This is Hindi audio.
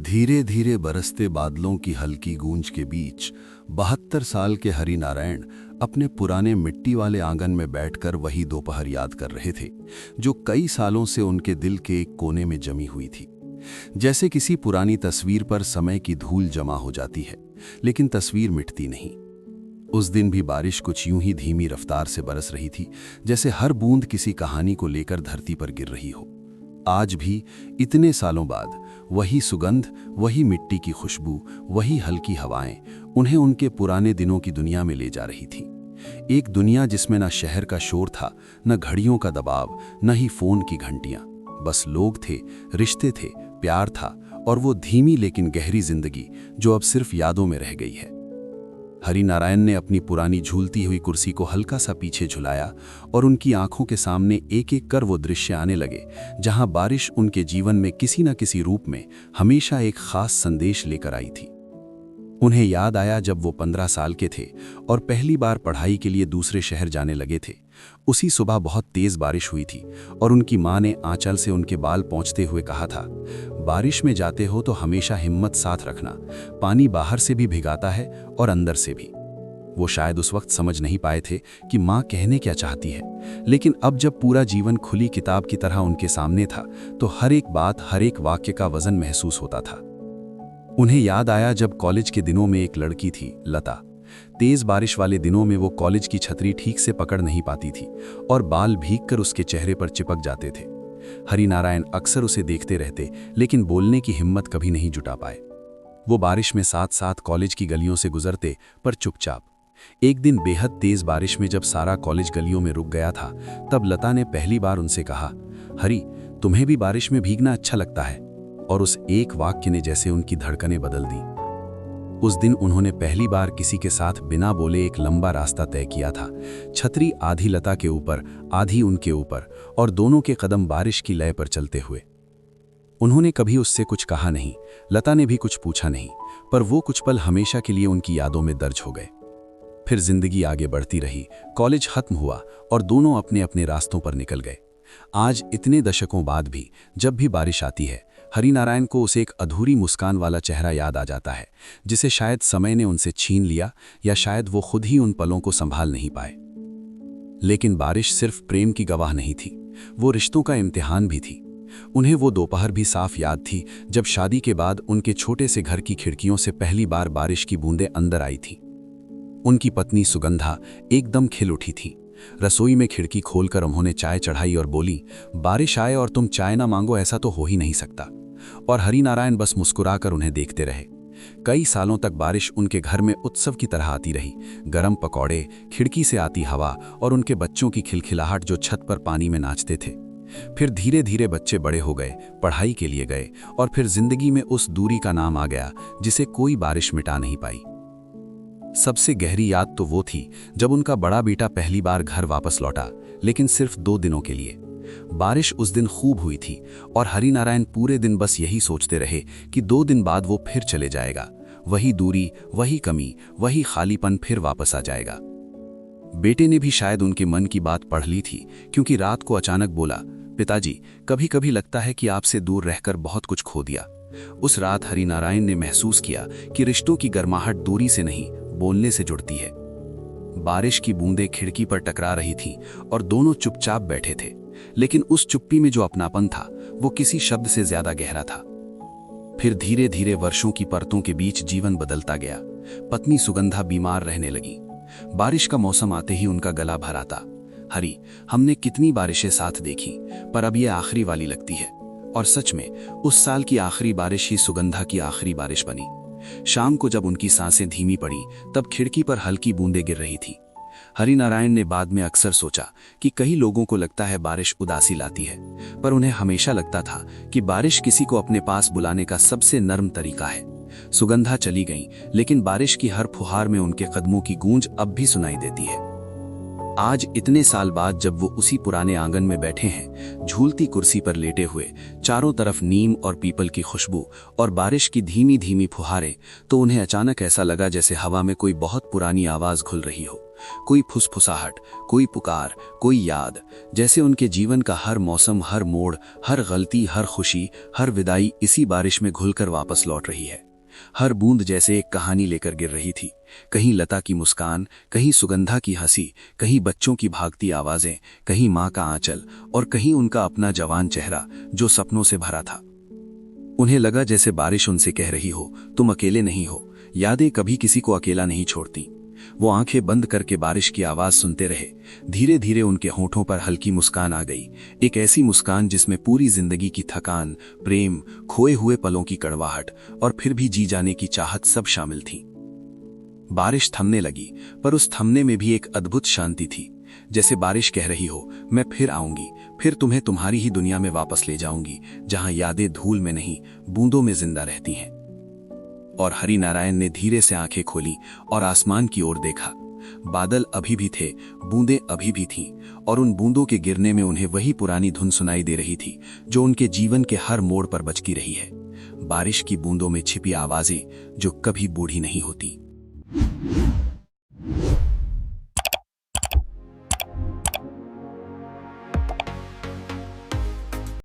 धीरे धीरे बरसते बादलों की हल्की गूंज के बीच 72 साल के हरिनारायण अपने पुराने मिट्टी वाले आंगन में बैठकर वही दोपहर याद कर रहे थे जो कई सालों से उनके दिल के एक कोने में जमी हुई थी। जैसे किसी पुरानी तस्वीर पर समय की धूल जमा हो जाती है, लेकिन तस्वीर मिटती नहीं। उस दिन भी बारिश कुछ यूं ही धीमी रफ्तार से बरस रही थी, जैसे हर बूंद किसी कहानी को लेकर धरती पर गिर रही हो। आज भी इतने सालों बाद वही सुगंध, वही मिट्टी की खुशबू, वही हल्की हवाएं उन्हें उनके पुराने दिनों की दुनिया में ले जा रही थी। एक दुनिया जिसमें न शहर का शोर था, न घड़ियों का दबाव, न ही फोन की घंटियां। बस लोग थे, रिश्ते थे, प्यार था और वो धीमी लेकिन गहरी जिंदगी जो अब सिर्फ यादों में रह गई है। हरिनारायण ने अपनी पुरानी झूलती हुई कुर्सी को हल्का सा पीछे झुलाया और उनकी आंखों के सामने एक एक कर वो दृश्य आने लगे जहां बारिश उनके जीवन में किसी न किसी रूप में हमेशा एक खास संदेश लेकर आई थी। उन्हें याद आया जब वो 15 साल के थे और पहली बार पढ़ाई के लिए दूसरे शहर जाने लगे थे। उसी सुबह बहुत तेज बारिश हुई थी और उनकी माँ ने आंचल से उनके बाल पोंछते हुए कहा था, बारिश में जाते हो तो हमेशा हिम्मत साथ रखना, पानी बाहर से भी भिगाता है और अंदर से भी। वो शायद उस वक्त समझ नहीं पाए थे कि माँ कहने क्या चाहती है, लेकिन अब जब पूरा जीवन खुली किताब की तरह उनके सामने था तो हर एक बात, हर एक वाक्य का वजन महसूस होता था। उन्हें याद आया जब कॉलेज के दिनों में एक लड़की थी, लता। तेज बारिश वाले दिनों में वो कॉलेज की छतरी ठीक से पकड़ नहीं पाती थी और बाल भीगकर उसके चेहरे पर चिपक जाते थे। हरिनारायण अक्सर उसे देखते रहते, लेकिन बोलने की हिम्मत कभी नहीं जुटा पाए। वो बारिश में साथ साथ कॉलेज की गलियों से गुजरते, पर चुपचाप। एक दिन बेहद तेज बारिश में जब सारा कॉलेज गलियों में रुक गया था, तब लता ने पहली बार उनसे कहा, हरी, तुम्हें भी बारिश में भीगना अच्छा लगता है? और उस एक वाक्य ने जैसे उनकी धड़कनें बदल दी। उस दिन उन्होंने पहली बार किसी के साथ बिना बोले एक लंबा रास्ता तय किया था। छतरी आधी लता के ऊपर, आधी उनके ऊपर, और दोनों के कदम बारिश की लय पर चलते हुए। उन्होंने कभी उससे कुछ कहा नहीं, लता ने भी कुछ पूछा नहीं, पर वो कुछ पल हमेशा के लिए उनकी यादों में दर्ज हो गए। फिर जिंदगी आगे बढ़ती रही, कॉलेज खत्म हुआ और दोनों अपने अपने रास्तों पर निकल गए। आज इतने दशकों बाद भी जब भी बारिश आती है, हरिनारायण को उसे एक अधूरी मुस्कान वाला चेहरा याद आ जाता है, जिसे शायद समय ने उनसे छीन लिया या शायद वो खुद ही उन पलों को संभाल नहीं पाए। लेकिन बारिश सिर्फ प्रेम की गवाह नहीं थी, वो रिश्तों का इम्तिहान भी थी। उन्हें वो दोपहर भी साफ याद थी जब शादी के बाद उनके छोटे से घर की खिड़कियों से पहली बार बारिश की बूंदें अंदर आई थी। उनकी पत्नी सुगंधा एकदम खिल उठी थी। रसोई में खिड़की खोलकर उन्होंने चाय चढ़ाई और बोली, बारिश आए और तुम चाय ना मांगो, ऐसा तो हो ही नहीं सकता। और हरिनारायण बस मुस्कुराकर उन्हें देखते रहे। कई सालों तक बारिश उनके घर में उत्सव की तरह आती रही। गरम पकौड़े, खिड़की से आती हवा और उनके बच्चों की खिलखिलाहट जो छत पर पानी में नाचते थे। फिर धीरे धीरे बच्चे बड़े हो गए, पढ़ाई के लिए गए और फिर जिंदगी में उस दूरी का नाम आ गया जिसे कोई बारिश मिटा नहीं पाई। सबसे गहरी याद तो वो थी जब उनका बड़ा बेटा पहली बार घर वापस लौटा, लेकिन सिर्फ 2 दिनों के लिए। बारिश उस दिन खूब हुई थी और हरिनारायण पूरे दिन बस यही सोचते रहे कि 2 दिन बाद वो फिर चले जाएगा। वही दूरी, वही कमी, वही खालीपन फिर वापस आ जाएगा। बेटे ने भी शायद उनके मन की बात पढ़ ली थी, क्योंकि रात को अचानक बोला, पिताजी, कभी कभी लगता है कि आपसे दूर रहकर बहुत कुछ खो दिया। उस रात हरिनारायण ने महसूस किया कि रिश्तों की गर्माहट दूरी से नहीं, बोलने से जुड़ती है। बारिश की बूंदें खिड़की पर टकरा रही थीं और दोनों चुपचाप बैठे थे, लेकिन उस चुप्पी में जो अपनापन था वो किसी शब्द से ज्यादा गहरा था। फिर धीरे धीरे वर्षों की परतों के बीच जीवन बदलता गया। पत्नी सुगंधा बीमार रहने लगी। बारिश का मौसम आते ही उनका गला भर आता, हरी, हमने कितनी बारिशें साथ देखी, पर अब ये आखिरी वाली लगती है। और सच में उस साल की आखिरी बारिश ही सुगंधा की आखिरी बारिश बनी। शाम को जब उनकी सांसें धीमी पड़ी, तब खिड़की पर हल्की बूंदें गिर रही थी। हरिनारायण ने बाद में अक्सर सोचा कि कई लोगों को लगता है बारिश उदासी लाती है, पर उन्हें हमेशा लगता था कि बारिश किसी को अपने पास बुलाने का सबसे नर्म तरीका है। सुगंधा चली गई, लेकिन बारिश की हर फुहार में उनके कदमों की गूंज अब भी सुनाई देती है। आज इतने साल बाद जब वो उसी पुराने आंगन में बैठे हैं, झूलती कुर्सी पर लेटे हुए, चारों तरफ नीम और पीपल की खुशबू और बारिश की धीमी धीमी फुहारें, तो उन्हें अचानक ऐसा लगा जैसे हवा में कोई बहुत पुरानी आवाज घुल रही हो, कोई फुसफुसाहट, कोई पुकार, कोई याद, जैसे उनके जीवन का हर मौसम, हर मोड़, हर गलती, हर खुशी, हर विदाई इसी बारिश में घुलकर वापस लौट रही है। हर बूंद जैसे एक कहानी लेकर गिर रही थी। कहीं लता की मुस्कान, कहीं सुगंधा की हंसी, कहीं बच्चों की भागती आवाजें, कहीं माँ का आंचल और कहीं उनका अपना जवान चेहरा जो सपनों से भरा था। उन्हें लगा जैसे बारिश उनसे कह रही हो, तुम अकेले नहीं हो, यादें कभी किसी को अकेला नहीं छोड़ती। वो आंखें बंद करके बारिश की आवाज सुनते रहे। धीरे धीरे उनके होठों पर हल्की मुस्कान आ गई, एक ऐसी मुस्कान जिसमें पूरी जिंदगी की थकान, प्रेम, खोए हुए पलों की कड़वाहट और फिर भी जी जाने की चाहत सब शामिल थी। बारिश थमने लगी, पर उस थमने में भी एक अद्भुत शांति थी, जैसे बारिश कह रही हो, मैं फिर आऊंगी, फिर तुम्हें तुम्हारी ही दुनिया में वापस ले जाऊंगी, जहां यादें धूल में नहीं, बूंदों में जिंदा रहती हैं। और हरिनारायण ने धीरे से आंखें खोली और आसमान की ओर देखा। बादल अभी भी थे, बूंदें अभी भी थीं, और उन बूंदों के गिरने में उन्हें वही पुरानी धुन सुनाई दे रही थी जो उनके जीवन के हर मोड़ पर बजती रही है। बारिश की बूंदों में छिपी आवाजें जो कभी बूढ़ी नहीं होती।